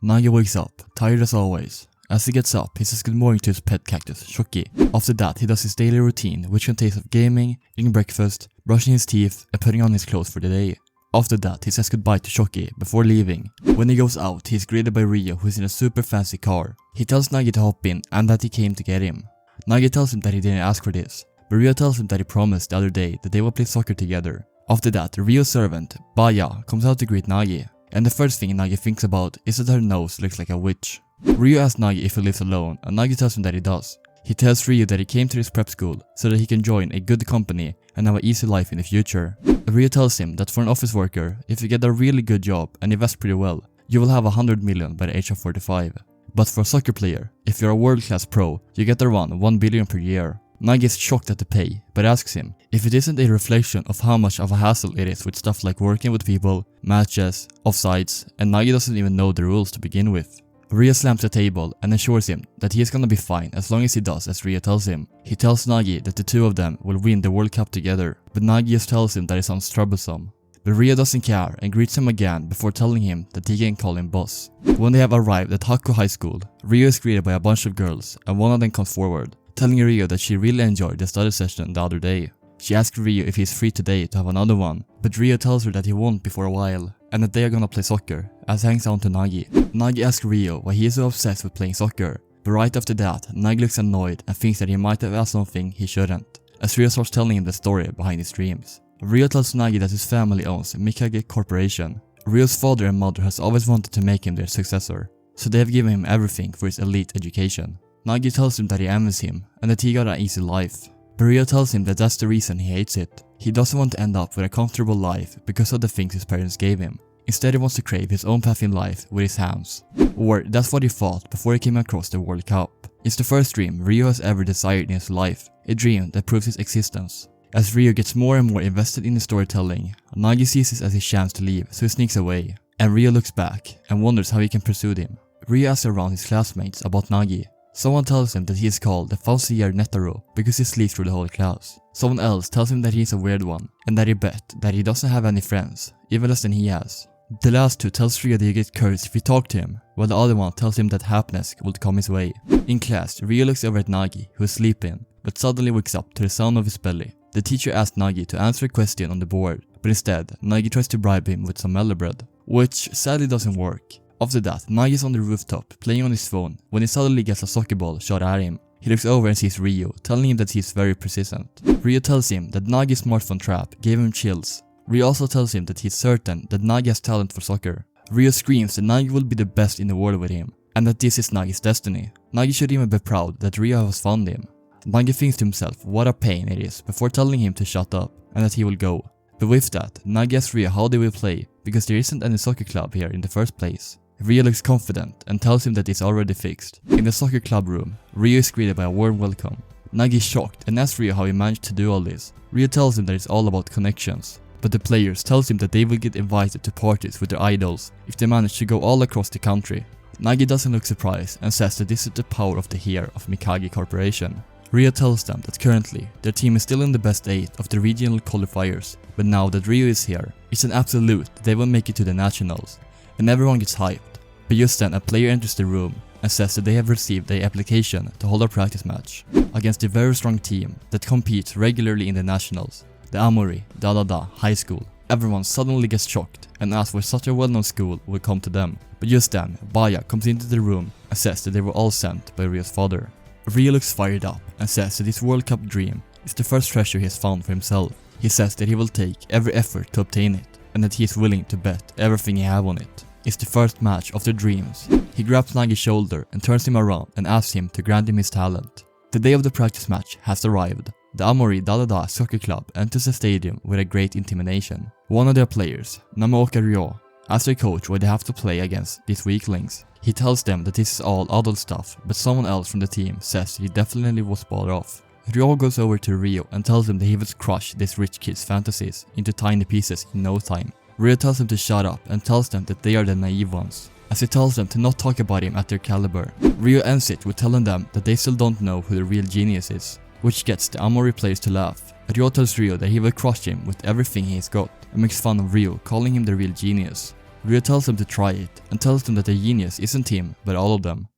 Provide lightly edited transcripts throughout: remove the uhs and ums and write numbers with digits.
Nagi wakes up, tired as always. As he gets up, he says good morning to his pet cactus, Shoki. After that, he does his daily routine, which consists of gaming, eating breakfast, brushing his teeth, and putting on his clothes for the day. After that, he says goodbye to Shoki before leaving. When he goes out, he is greeted by Reo, who is in a super fancy car. He tells Nagi to hop in and that he came to get him. Nagi tells him that he didn't ask for this, but Reo tells him that he promised the other day that they will play soccer together. After that, Rio's servant, Baya, comes out to greet Nagi, and the first thing Nagi thinks about is that her nose looks like a witch. Reo asks Nagi if he lives alone, and Nagi tells him that he does. He tells Reo that he came to his prep school so that he can join a good company and have an easy life in the future. Reo tells him that for an office worker, if you get a really good job and invest pretty well, you will have 100 million by the age of 45. But for a soccer player, if you're a world-class pro, you get around 1 billion per year. Nagi is shocked at the pay, but asks him if it isn't a reflection of how much of a hassle it is with stuff like working with people, matches, offsides, and Nagi doesn't even know the rules to begin with. Reo slams the table and assures him that he is gonna be fine as long as he does as Reo tells him. He tells Nagi that the two of them will win the World Cup together, but Nagi just tells him that it sounds troublesome. But Reo doesn't care and greets him again before telling him that he can call him boss. When they have arrived at Haku High School, Reo is greeted by a bunch of girls and one of them comes forward, telling Reo that she really enjoyed the study session the other day. She asks Reo if he is free today to have another one, but Reo tells her that he won't be for a while, and that they are gonna play soccer, as he hangs on to Nagi. Nagi asks Reo why he is so obsessed with playing soccer, but right after that, Nagi looks annoyed and thinks that he might have asked something he shouldn't, as Reo starts telling him the story behind his dreams. Reo tells Nagi that his family owns Mikage Corporation. Rio's father and mother has always wanted to make him their successor, so they have given him everything for his elite education. Nagi tells him that he envies him and that he got an easy life, but Reo tells him that that's the reason he hates it. He doesn't want to end up with a comfortable life because of the things his parents gave him. Instead, he wants to crave his own path in life with his hands. Or that's what he thought before he came across the World Cup. It's the first dream Reo has ever desired in his life, a dream that proves his existence. As Reo gets more and more invested in the storytelling, Nagi sees this as his chance to leave, so he sneaks away. And Reo looks back and wonders how he can pursue him. Reo asks around his classmates about Nagi. Someone tells him that he is called the Faustier Netaro because he sleeps through the whole class. Someone else tells him that he is a weird one, and that he bet that he doesn't have any friends, even less than he has. The last two tells Reo that he gets cursed if he talk to him, while the other one tells him that happiness will come his way. In class, Reo looks over at Nagi, who is sleeping, but suddenly wakes up to the sound of his belly. The teacher asks Nagi to answer a question on the board, but instead, Nagi tries to bribe him with some mellow bread, which sadly doesn't work. After that, Nagi is on the rooftop playing on his phone when he suddenly gets a soccer ball shot at him. He looks over and sees Reo, telling him that he is very persistent. Reo tells him that Nagi's smartphone trap gave him chills. Reo also tells him that he's certain that Nagi has talent for soccer. Reo screams that Nagi will be the best in the world with him, and that this is Nagi's destiny. Nagi should even be proud that Reo has found him. Nagi thinks to himself what a pain it is before telling him to shut up, and that he will go. But with that, Nagi asks Reo how they will play, because there isn't any soccer club here in the first place. Reo looks confident and tells him that it's already fixed. In the soccer club room, Reo is greeted by a warm welcome. Nagi is shocked and asks Reo how he managed to do all this. Reo tells him that it's all about connections, but the players tells him that they will get invited to parties with their idols if they manage to go all across the country. Nagi doesn't look surprised and says that this is the power of the hair of Mikage Corporation. Reo tells them that currently their team is still in the best 8 of the regional qualifiers, but now that Reo is here, it's an absolute that they will make it to the nationals, and everyone gets hyped. But just then a player enters the room and says that they have received an application to hold a practice match against a very strong team that competes regularly in the nationals, the Amori Dada High School. Everyone suddenly gets shocked and asks why such a well-known school will come to them, but just then Baya comes into the room and says that they were all sent by Rio's father. Reo looks fired up and says that his World Cup dream is the first treasure he has found for himself. He says that he will take every effort to obtain it, and that he is willing to bet everything he have on it. It's the first match of their dreams. He grabs Nagi's shoulder and turns him around and asks him to grant him his talent. The day of the practice match has arrived. The Amori Dada Soccer Club enters the stadium with a great intimidation. One of their players, Nagi And Reo, asks their coach why they have to play against these weaklings. He tells them that this is all adult stuff, but someone else from the team says he definitely was bought off. Reo goes over to Reo and tells him that he will crush this rich kid's fantasies into tiny pieces in no time. Reo tells him to shut up and tells them that they are the naive ones, as he tells them to not talk about him at their caliber. Reo ends it with telling them that they still don't know who the real genius is, which gets the Amori players to laugh. Reo tells Reo that he will crush him with everything he's got and makes fun of Reo, calling him the real genius. Reo tells him to try it and tells them that the genius isn't him but all of them.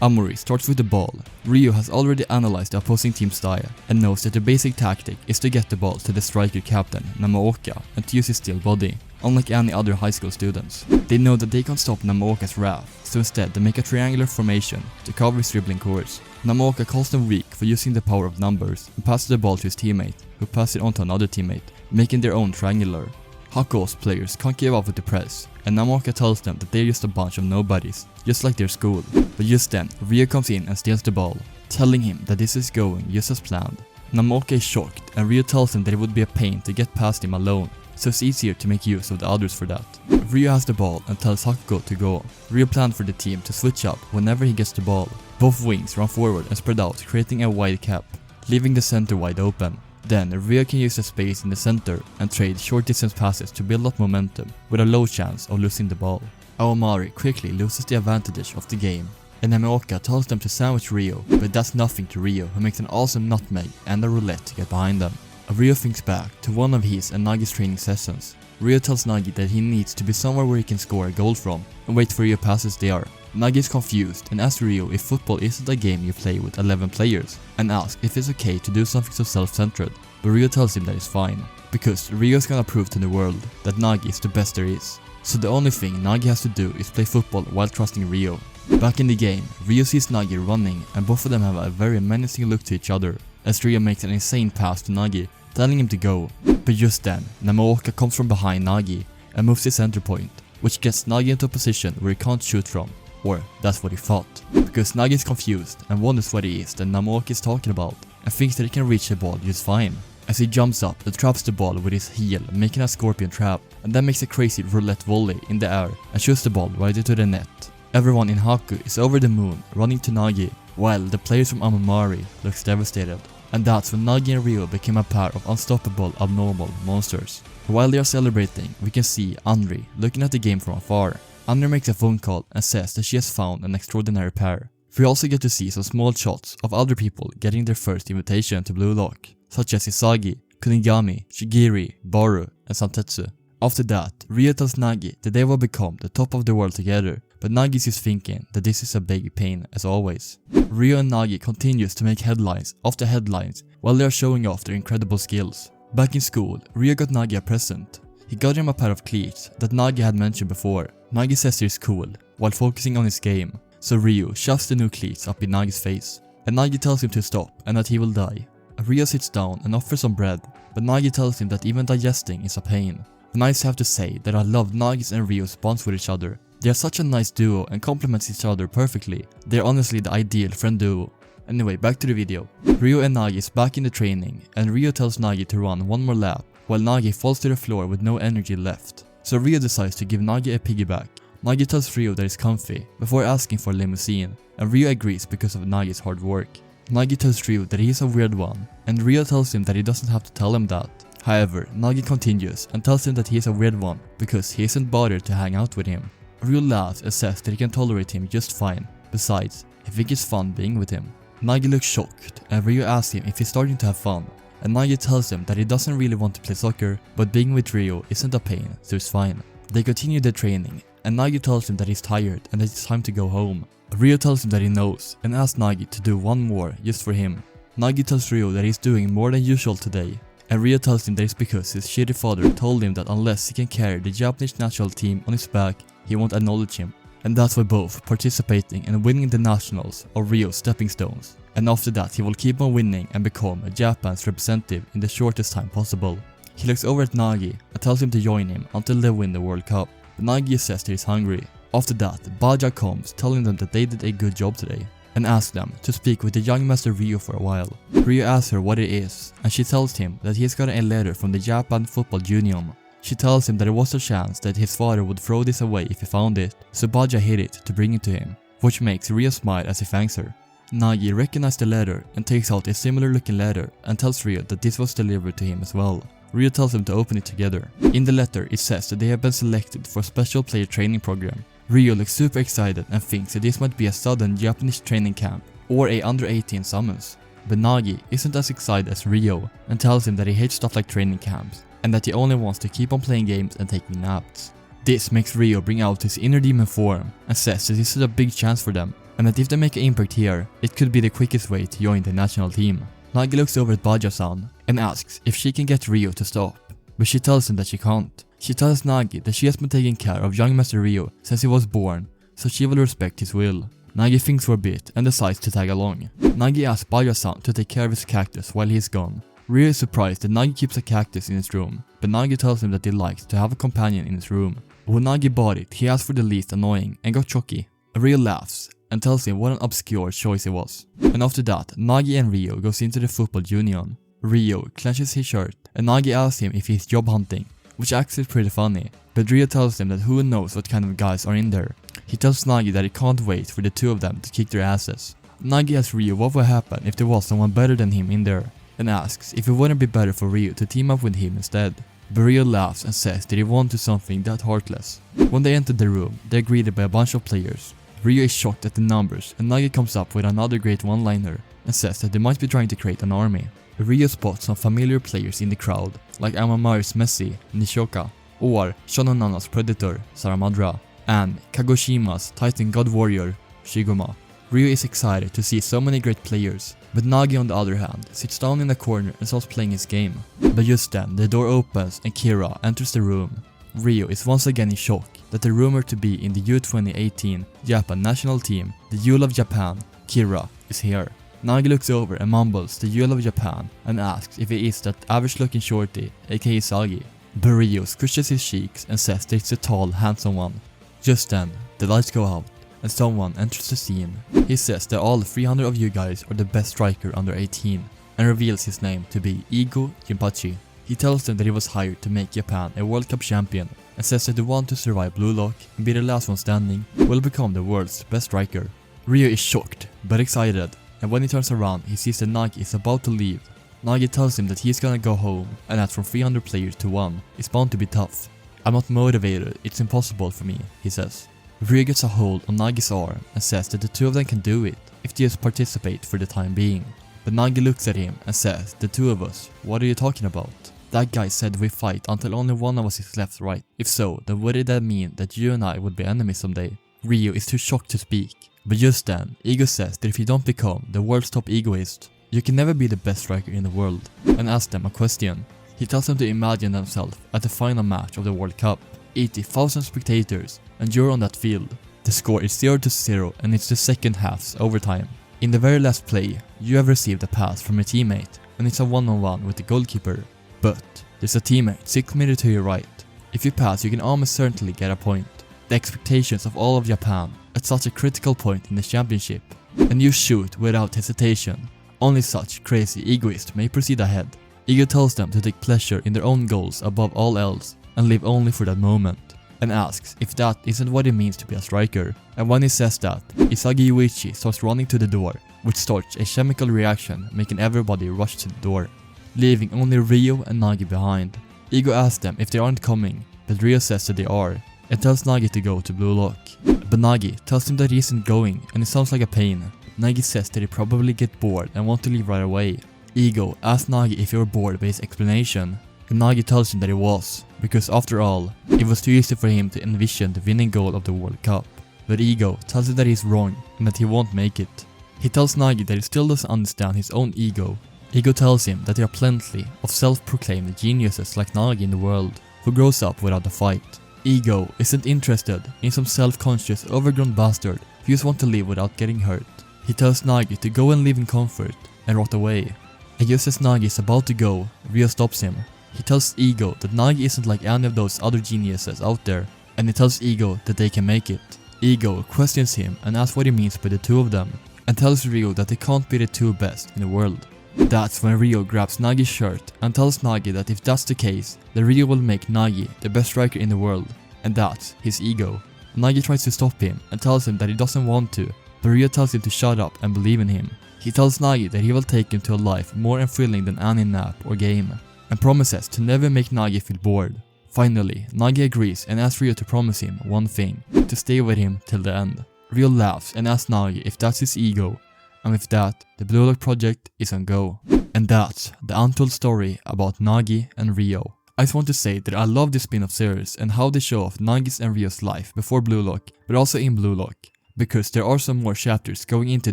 Amori starts with the ball. Reo has already analyzed the opposing team's style and knows that the basic tactic is to get the ball to the striker captain Namaoka and to use his steel body, unlike any other high school students. They know that they can't stop Namaoka's wrath, so instead they make a triangular formation to cover his dribbling course. Namaoka calls them weak for using the power of numbers and passes the ball to his teammate, who passes it on to another teammate, making their own triangular. Hakuo's players can't give up with the press, and Namaoka tells them that they're just a bunch of nobodies, just like their school. But just then, Reo comes in and steals the ball, telling him that this is going just as planned. Namaoka is shocked, and Reo tells him that it would be a pain to get past him alone, so it's easier to make use of the others for that. Reo has the ball and tells Hakuo to go. Reo planned for the team to switch up whenever he gets the ball. Both wings run forward and spread out, creating a wide cap, leaving the center wide open. Then Reo can use the space in the center and trade short distance passes to build up momentum with a low chance of losing the ball. Aomari quickly loses the advantage of the game, and Namaoka tells them to sandwich Reo, but that's nothing to Reo, who makes an awesome nutmeg and a roulette to get behind them. Reo thinks back to one of his and Nagi's training sessions. Reo tells Nagi that he needs to be somewhere where he can score a goal from and wait for Reo passes there. Nagi is confused and asks Reo if football isn't a game you play with 11 players and asks if it's okay to do something so self-centered, but Reo tells him that it's fine, because Reo is gonna prove to the world that Nagi is the best there is. So the only thing Nagi has to do is play football while trusting Reo. Back in the game, Reo sees Nagi running and both of them have a very menacing look to each other, as Reo makes an insane pass to Nagi, telling him to go. But just then, Namaoka comes from behind Nagi and moves his center point, which gets Nagi into a position where he can't shoot from. Or that's what he thought, because Nagi is confused and wonders what it is that Namaoka is talking about and thinks that he can reach the ball just fine. As he jumps up and traps the ball with his heel, making a scorpion trap, and then makes a crazy roulette volley in the air and shoots the ball right into the net. Everyone in Haku is over the moon, running to Nagi, while the players from Amamari looks devastated. And that's when Nagi and Reo became a pair of unstoppable, abnormal monsters. While they are celebrating, we can see Anri looking at the game from afar. Anri makes a phone call and says that she has found an extraordinary pair. We also get to see some small shots of other people getting their first invitation to Blue Lock, such as Isagi, Kunigami, Shigiri, Baru, and Santetsu. After that, Reo tells Nagi that they will become the top of the world together, but Nagi is just thinking that this is a big pain as always. Reo and Nagi continues to make headlines after headlines while they are showing off their incredible skills. Back in school, Reo got Nagi a present. He got him a pair of cleats that Nagi had mentioned before. Nagi says they're cool, while focusing on his game, so Reo shoves the new cleats up in Nagi's face, and Nagi tells him to stop and that he will die. Reo sits down and offers some bread, but Nagi tells him that even digesting is a pain. And I just have to say that I love Nagi's and Rio's bonds with each other. They are such a nice duo and complement each other perfectly. They are honestly the ideal friend duo. Anyway, back to the video. Reo and Nagi is back in the training, and Reo tells Nagi to run one more lap, while Nagi falls to the floor with no energy left. So Reo decides to give Nagi a piggyback. Nagi tells Reo that he's comfy, before asking for a limousine, and Reo agrees because of Nagi's hard work. Nagi tells Reo that he is a weird one, and Reo tells him that he doesn't have to tell him that. However, Nagi continues and tells him that he is a weird one, because he isn't bothered to hang out with him. Reo laughs and says that he can tolerate him just fine. Besides, he thinks it's fun being with him. Nagi looks shocked, and Reo asks him if he's starting to have fun, and Nagi tells him that he doesn't really want to play soccer, but being with Reo isn't a pain, so it's fine. They continue their training, and Nagi tells him that he's tired and that it's time to go home. Reo tells him that he knows, and asks Nagi to do one more just for him. Nagi tells Reo that he's doing more than usual today, and Reo tells him that it's because his shitty father told him that unless he can carry the Japanese national team on his back, he won't acknowledge him. And that's why both participating and winning the nationals are Reo's stepping stones. And after that he will keep on winning and become a Japan's representative in the shortest time possible. He looks over at Nagi and tells him to join him until they win the World Cup. But Nagi says that he's hungry. After that, Baja comes telling them that they did a good job today, and asks them to speak with the young master Reo for a while. Reo asks her what it is, and she tells him that he has gotten a letter from the Japan Football Union. She tells him that there was a chance that his father would throw this away if he found it, so Baja hid it to bring it to him, which makes Reo smile as he thanks her. Nagi recognizes the letter and takes out a similar looking letter and tells Reo that this was delivered to him as well. Reo tells them to open it together. In the letter it says that they have been selected for a special player training program. Reo looks super excited and thinks that this might be a sudden Japanese training camp or a under 18 summons. But Nagi isn't as excited as Reo and tells him that he hates stuff like training camps, and that he only wants to keep on playing games and taking naps. This makes Reo bring out his inner demon form and says that this is a big chance for them, and that if they make an impact here, it could be the quickest way to join the national team. Nagi looks over at Baja-san and asks if she can get Reo to stop, but she tells him that she can't. She tells Nagi that she has been taking care of young Master Reo since he was born, so she will respect his will. Nagi thinks for a bit and decides to tag along. Nagi asks Baja-san to take care of his cactus while he is gone. Reo is surprised that Nagi keeps a cactus in his room, but Nagi tells him that he likes to have a companion in his room. When Nagi bought it, he asked for the least annoying and got chocky. Reo laughs and tells him what an obscure choice it was. And after that, Nagi and Reo goes into the football union. Reo clenches his shirt and Nagi asks him if he's job hunting, which actually is pretty funny, but Reo tells him that who knows what kind of guys are in there. He tells Nagi that he can't wait for the two of them to kick their asses. Nagi asks Reo what would happen if there was someone better than him in there, and asks if it wouldn't be better for Reo to team up with him instead. But Reo laughs and says that he won't do something that heartless. When they enter the room, they're greeted by a bunch of players. Reo is shocked at the numbers, and Nagi comes up with another great one-liner and says that they might be trying to create an army. Reo spots some familiar players in the crowd, like Amamari's Messi, Nishoka, or Shononana's Predator, Saramadra, and Kagoshima's Titan God Warrior, Shigoma. Reo is excited to see so many great players, but Nagi on the other hand sits down in a corner and starts playing his game. But just then, the door opens and Kira enters the room. Reo is once again in shock that the rumored to be in the U2018 Japan national team, the Yule of Japan, Kira, is here. Nagi looks over and mumbles the Yule of Japan and asks if he is that average looking shorty, aka Isagi. But Reo squishes his cheeks and says that it's a tall, handsome one. Just then, the lights go out and someone enters the scene. He says that all 300 of you guys are the best striker under 18 and reveals his name to be Igo Jinpachi. He tells them that he was hired to make Japan a World Cup champion and says that the one to survive Blue Lock and be the last one standing will become the world's best striker. Reo is shocked but excited, and when he turns around he sees that Nagi is about to leave. Nagi tells him that he's gonna go home and that from 300 players to 1 is bound to be tough. I'm not motivated, it's impossible for me, he says. Reo gets a hold on Nagi's arm and says that the two of them can do it if they just participate for the time being. But Nagi looks at him and says, the two of us, what are you talking about? That guy said we fight until only one of us is left, right? If so, then wouldn't that mean that you and I would be enemies someday? Reo is too shocked to speak, but just then, Igo says that if you don't become the world's top egoist, you can never be the best striker in the world, and asks them a question. He tells them to imagine themselves at the final match of the World Cup, 80,000 spectators, and you're on that field. The score is 0-0 and it's the second half's overtime. In the very last play, you have received a pass from your teammate, and it's a one-on-one with the goalkeeper. But there's a teammate 6 meters to your right. If you pass, you can almost certainly get a point. The expectations of all of Japan at such a critical point in the championship, and you shoot without hesitation. Only such crazy egoist may proceed ahead. Igo tells them to take pleasure in their own goals above all else and live only for that moment, and asks if that isn't what it means to be a striker. And when he says that, Isagi Yoichi starts running to the door, which starts a chemical reaction making everybody rush to the door, leaving only Reo and Nagi behind. Igo asks them if they aren't coming, but Reo says that they are, and tells Nagi to go to Blue Lock. But Nagi tells him that he isn't going, and it sounds like a pain. Nagi says that he probably get bored and want to leave right away. Igo asks Nagi if he were bored by his explanation, and Nagi tells him that he was, because after all, it was too easy for him to envision the winning goal of the World Cup. But Igo tells him that he's wrong and that he won't make it. He tells Nagi that he still doesn't understand his own ego. Igo tells him that there are plenty of self-proclaimed geniuses like Nagi in the world who grows up without a fight. Igo isn't interested in some self-conscious overgrown bastard who just wants to live without getting hurt. He tells Nagi to go and live in comfort and rot away. And just as Nagi is about to go, Reo stops him. He tells Igo that Nagi isn't like any of those other geniuses out there, and he tells Igo that they can make it. Igo questions him and asks what he means by the two of them, and tells Reo that they can't be the two best in the world. That's when Reo grabs Nagi's shirt and tells Nagi that if that's the case, then Reo will make Nagi the best striker in the world, and that's his ego. Nagi tries to stop him and tells him that he doesn't want to, but Reo tells him to shut up and believe in him. He tells Nagi that he will take him to a life more thrilling than any nap or game, and promises to never make Nagi feel bored. Finally, Nagi agrees and asks Reo to promise him one thing, to stay with him till the end. Reo laughs and asks Nagi if that's his ego, and with that, the Blue Lock project is on go. And that's the untold story about Nagi and Reo. I just want to say that I love this spin-off series and how they show off Nagi's and Rio's life before Blue Lock, but also in Blue Lock, because there are some more chapters going into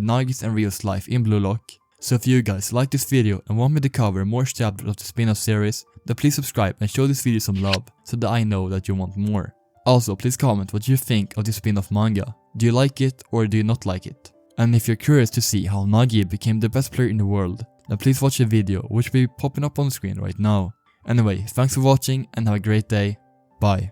Nagi's and Rio's life in Blue Lock. So if you guys like this video and want me to cover more chapters of the spin-off series, then please subscribe and show this video some love so that I know that you want more. Also, please comment what you think of the spin-off manga. Do you like it or do you not like it? And if you're curious to see how Nagi became the best player in the world, then please watch the video which will be popping up on the screen right now. Anyway, thanks for watching and have a great day. Bye.